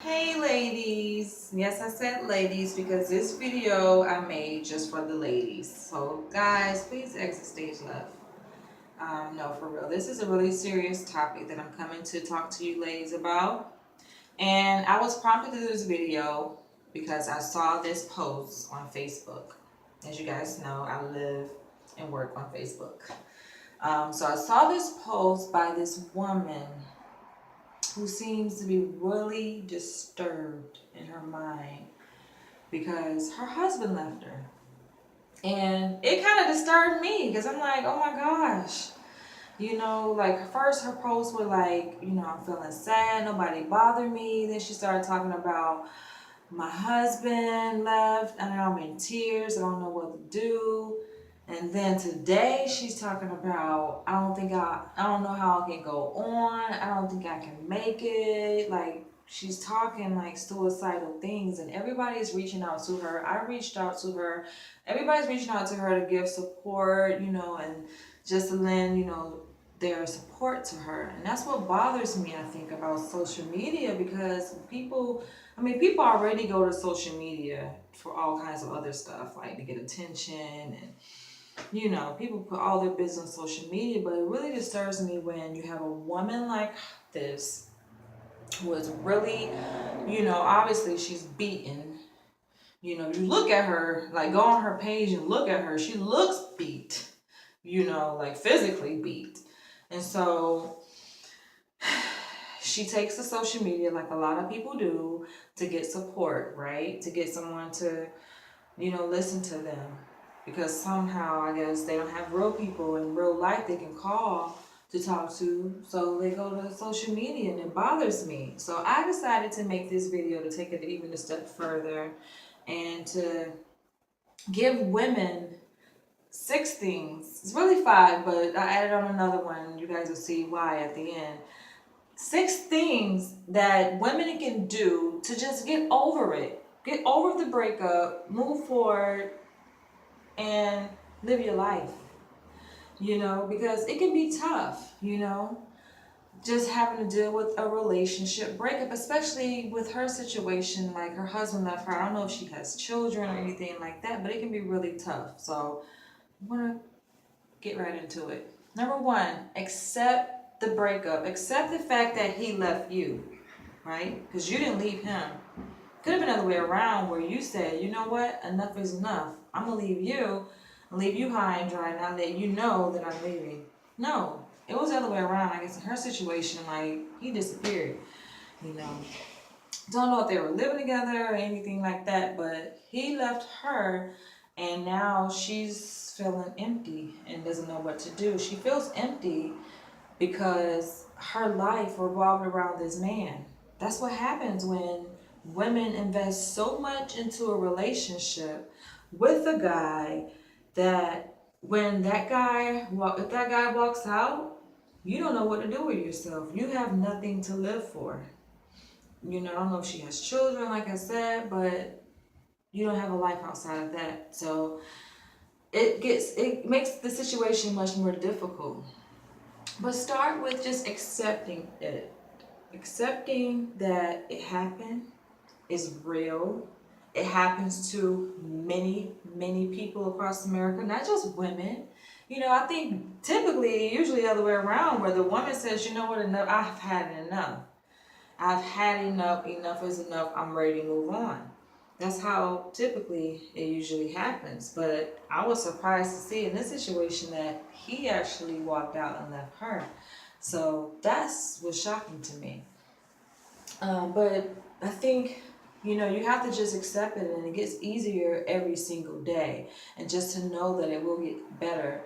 Hey ladies, yes I said ladies because this video I made just for the ladies. So guys, please exit stage left. No, for real, this is a really serious topic that I'm coming to talk to you ladies about. And I was prompted to do this video because I saw this post on Facebook. As you guys know, I live and work on Facebook. So I saw this post by this woman who seems to be really disturbed in her mind because her husband left her. And it kind of disturbed me because I'm like, oh my gosh. Like first her posts were like, I'm feeling sad, nobody bothered me. Then she started talking about my husband left and I'm in tears, I don't know what to do. And then today she's talking about I don't know how I can go on. I don't think I can make it. Like she's talking like suicidal things and everybody's reaching out to her. I reached out to her. Everybody's reaching out to her to give support, and just to lend, their support to her. And that's what bothers me, I think, about social media because people already go to social media for all kinds of other stuff, like to get attention and people put all their business on social media, but it really disturbs me when you have a woman like this who is really, obviously she's beaten. You look at her, like go on her page and look at her, she looks beat, like physically beat. And so she takes to social media like a lot of people do to get support, right? To get someone to, listen to them. Because somehow, I guess, they don't have real people in real life they can call to talk to. So they go to social media and it bothers me. So I decided to make this video to take it even a step further and to give women 6 things. It's really 5, but I added on another one. You guys will see why at the end. 6 things that women can do to just get over it. Get over the breakup, move forward, and live your life. Because it can be tough, just having to deal with a relationship breakup, especially with her situation, like her husband left her. I don't know if she has children or anything like that, but it can be really tough. So I want to get right into it. Number 1, accept the breakup. Accept the fact that he left you, right? Because you didn't leave him. Could have been another way around where you said, you know what, enough is enough. I'm going to leave you high and dry, and I'll let you know that I'm leaving. No, it was the other way around. I guess in her situation, like, he disappeared, you know. Don't know if they were living together or anything like that, but he left her, and now she's feeling empty and doesn't know what to do. She feels empty because her life revolved around this man. That's what happens when women invest so much into a relationship with a guy that when if that guy walks out, you don't know what to do with yourself. You have nothing to live for. I don't know if she has children, like I said, but you don't have a life outside of that. So it makes the situation much more difficult. But start with just accepting it. Accepting that it happened is real. It happens to many, many people across America, not just women. I think typically, usually the other way around, where the woman says, you know what, enough, I've had enough. I've had enough, enough is enough, I'm ready to move on. That's how typically it usually happens. But I was surprised to see in this situation that he actually walked out and left her. So was shocking to me. But I think, you have to just accept it, and it gets easier every single day. And just to know that it will get better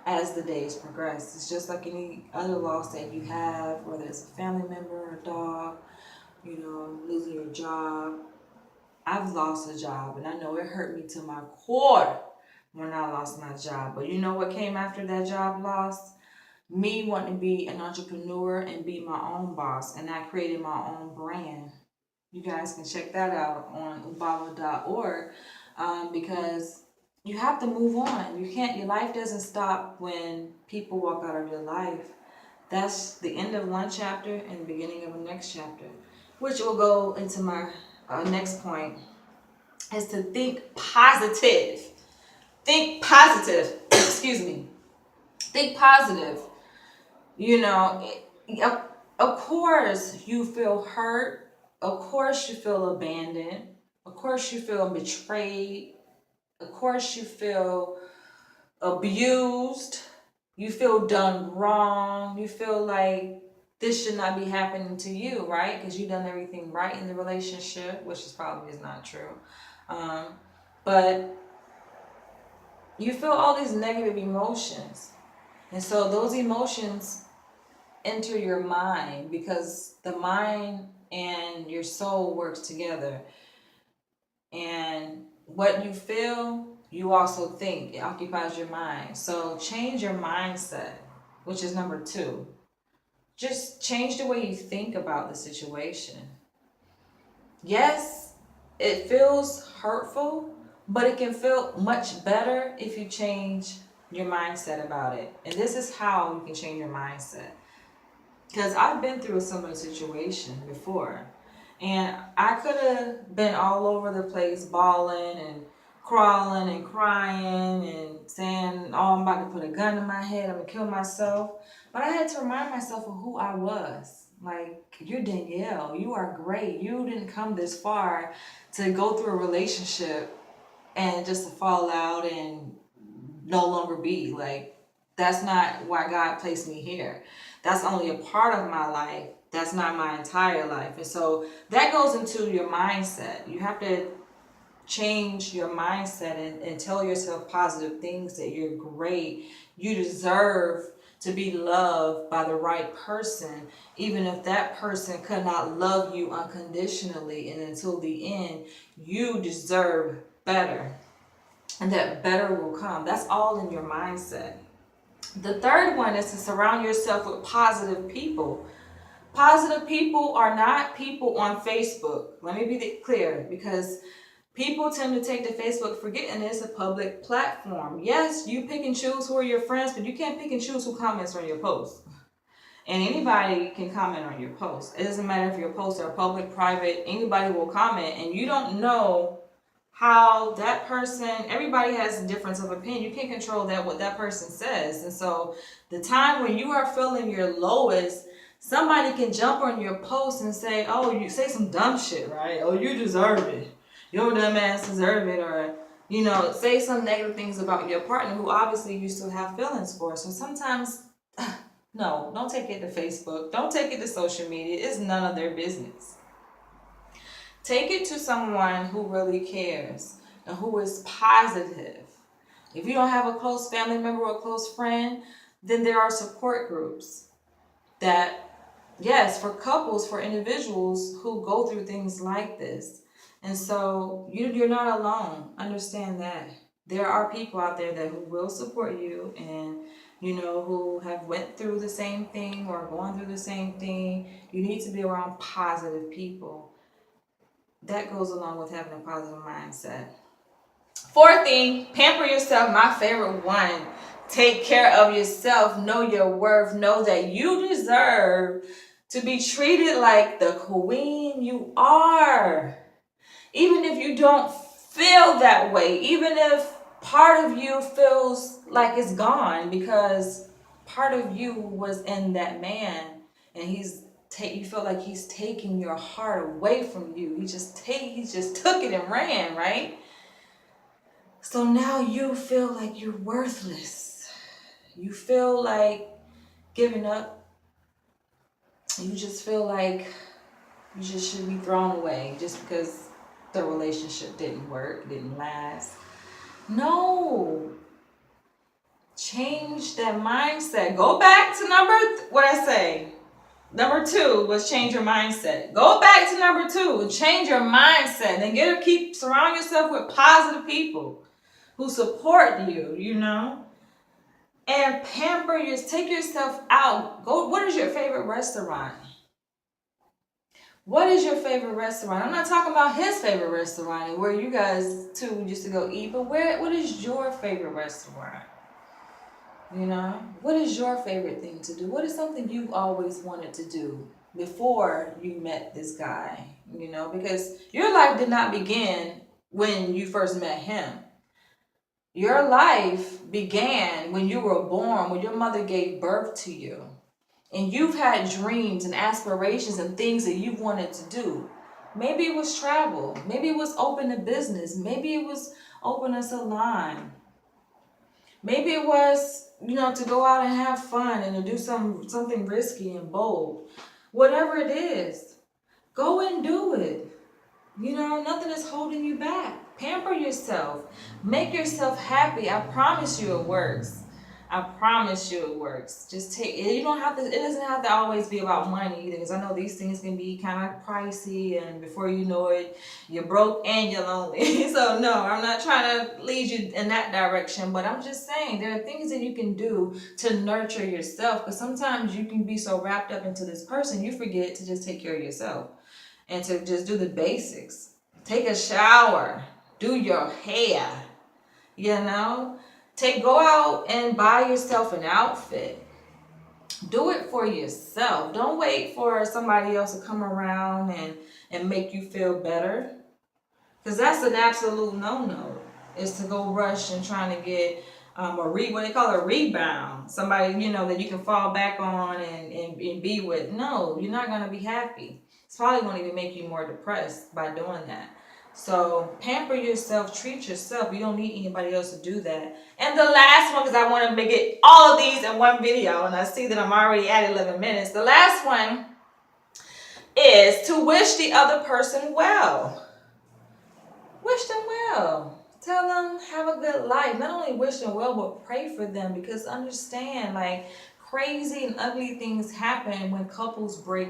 as the days progress. It's just like any other loss that you have, whether it's a family member, a dog, losing your job. I've lost a job, and I know it hurt me to my core when I lost my job. But you know what came after that job loss? Me wanting to be an entrepreneur and be my own boss, and I created my own brand. You guys can check that out on ubaba.org, because you have to move on. Your life doesn't stop when people walk out of your life. That's the end of one chapter and the beginning of the next chapter. which will go into my next point, is to think positive. Think positive. Excuse me. Think positive. You know, of course you feel hurt. Of course you feel abandoned. Of course you feel betrayed. Of course you feel abused. You feel done wrong. You feel like this should not be happening to you, right? Because you've done everything right in the relationship, which is probably is not true. Um, but you feel all these negative emotions. And so those emotions enter your mind because the mind and your soul works together. And what you feel, you also think. It occupies your mind. So change your mindset, which is number two. Just change the way you think about the situation. Yes, it feels hurtful, but it can feel much better if you change your mindset about it. And this is how you can change your mindset. Because I've been through a similar situation before. And I could have been all over the place bawling and crawling and crying and saying, oh, I'm about to put a gun in my head, I'm going to kill myself. But I had to remind myself of who I was. Like, you're Danielle, you are great. You didn't come this far to go through a relationship and just to fall out and no longer be. Like, that's not why God placed me here. That's only a part of my life. That's not my entire life. And so that goes into your mindset. You have to change your mindset and tell yourself positive things, that you're great. You deserve to be loved by the right person, even if that person could not love you unconditionally. And until the end, you deserve better. And that better will come. That's all in your mindset. The third one is to surround yourself with positive people. Positive people are not people on Facebook. Let me be clear, because people tend to take to Facebook forgetting it's a public platform. Yes, you pick and choose who are your friends, but you can't pick and choose who comments on your post. And anybody can comment on your post. It doesn't matter if your posts are public, private, anybody will comment, and you don't know how that person, everybody has a difference of opinion. You can't control that, what that person says. And so the time when you are feeling your lowest, somebody can jump on your post and say, oh, you say some dumb shit, right? Oh, you deserve it. Your dumb ass deserve it. Or, say some negative things about your partner who obviously you still have feelings for. So sometimes, no, don't take it to Facebook. Don't take it to social media. It's none of their business. Take it to someone who really cares and who is positive. If you don't have a close family member or a close friend, then there are support groups that, yes, for couples, for individuals who go through things like this. And so you're not alone. Understand that. There are people out there that who will support you and who have went through the same thing or going through the same thing. You need to be around positive people. That goes along with having a positive mindset. Fourth thing, pamper yourself. My favorite one. Take care of yourself. Know your worth. Know that you deserve to be treated like the queen you are. Even if you don't feel that way. Even if part of you feels like it's gone because part of you was in that man and you feel like he's taking your heart away from you. He just took it and ran, right? So now you feel like you're worthless. You feel like giving up. You just feel like you just should be thrown away just because the relationship didn't work, didn't last. No. Change that mindset. Go back to number 2 was change your mindset. Go back to number 2 and change your mindset and surround yourself with positive people who support you, and take yourself out. What is your favorite restaurant? What is your favorite restaurant? I'm not talking about his favorite restaurant and where you guys two used to go eat, but what is your favorite restaurant? What is your favorite thing to do? What is something you've always wanted to do? before you met this guy, because your life did not begin when you first met him. Your life began when you were born, when your mother gave birth to you. And you've had dreams and aspirations and things that you wanted to do. Maybe it was travel. Maybe it was open a business. Maybe it was open a salon. Maybe it was, to go out and have fun and to do something risky and bold. Whatever it is, go and do it. Nothing is holding you back. Pamper yourself. Make yourself happy. I promise you it works. I promise you it works. Just take it. You don't have to, it doesn't have to always be about money either, because I know these things can be kind of pricey, and before you know it, you're broke and you're lonely. So no, I'm not trying to lead you in that direction, but I'm just saying there are things that you can do to nurture yourself, because sometimes you can be so wrapped up into this person, you forget to just take care of yourself and to just do the basics. Take a shower, do your hair, you know? Go out and buy yourself an outfit. Do it for yourself. Don't wait for somebody else to come around and make you feel better. Because that's an absolute no-no, is to go rush and trying to get what they call a rebound. Somebody, that you can fall back on and be with. No, you're not going to be happy. It's probably going to even make you more depressed by doing that. So pamper yourself, treat yourself. You don't need anybody else to do that. And the last one, because I want to get all of these in one video, and I see that I'm already at 11 minutes. The last one is to wish the other person well. Wish them well. Tell them have a good life. Not only wish them well, but pray for them, because understand, like, crazy and ugly things happen when couples break